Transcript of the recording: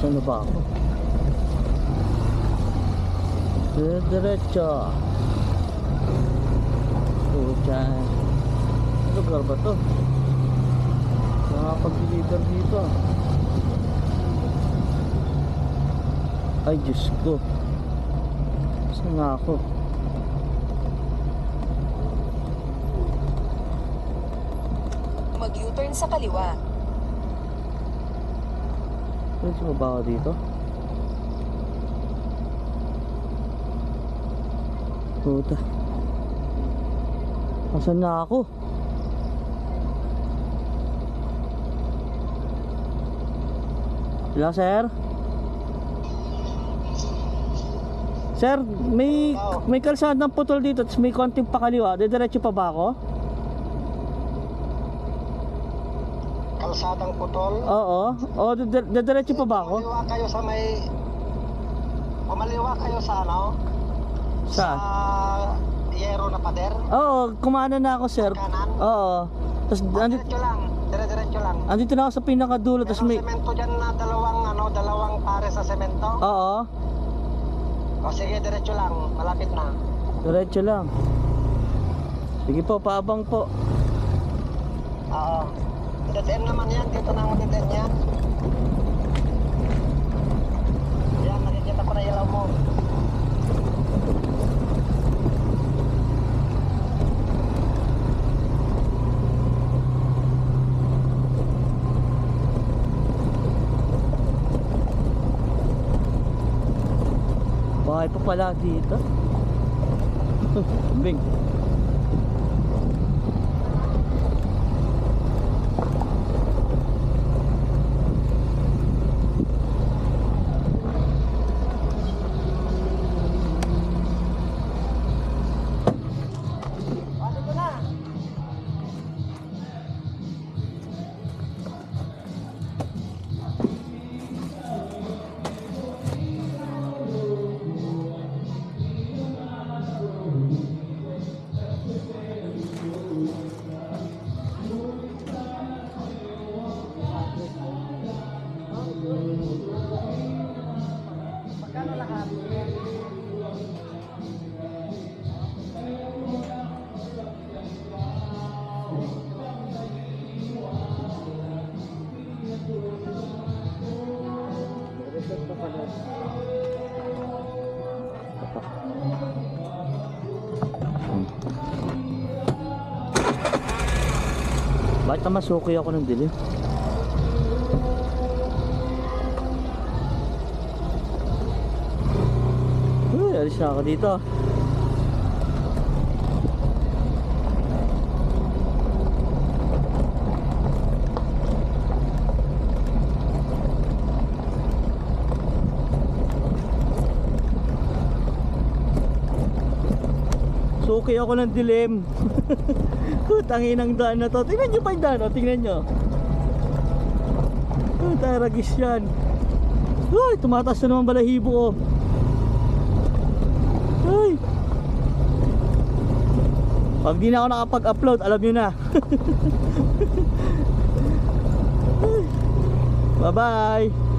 Saan na ba ako? Diretso. Dyan. Lugar ba to? Nakapag-deliver dito. Ay Diyos ko. Saan nga ako? Mag-U-turn sa kaliwa. Pwede ba ako dito? Puta. Asan na ako? Hello sir? Sir, may kalsadang putol dito at may konting pakaliwa. Diretso pa ba ako? Kalsadang putol? Oo. O, diretso pa ba ako? Kumaliwa kayo sa may... Kumaliwa kayo sa ano? Sa? Yero na pader? Oo, kumana na ako sir. Kanan? Oo. Tapos Diretso lang. Diretso lang. andito na ako sa pinakadulo. Tapos Merong may... semento dyan na dalawang pares na semento. Oo. O sige, diretso lang. Malapit na. Diretso lang. Sige po, paabang po. Oo. Dead end naman yan. Dito na ang dead end yan. Yan, nakikita ko na ilaw mo. Bahay pa pala dito. Bing. Dito na. Magkano lahat? Bakit na masuki ako ng dilim? Uy, alis na ako dito. Suki ako ng dilim. Tangin ang daan na to. Tingnan nyo pa yung daan, tingnan nyo. Taragis yan. Uy, tumataas na naman balahibo ko. Uy. Pag di na ako nakapag-upload, alam nyo na. Bye bye.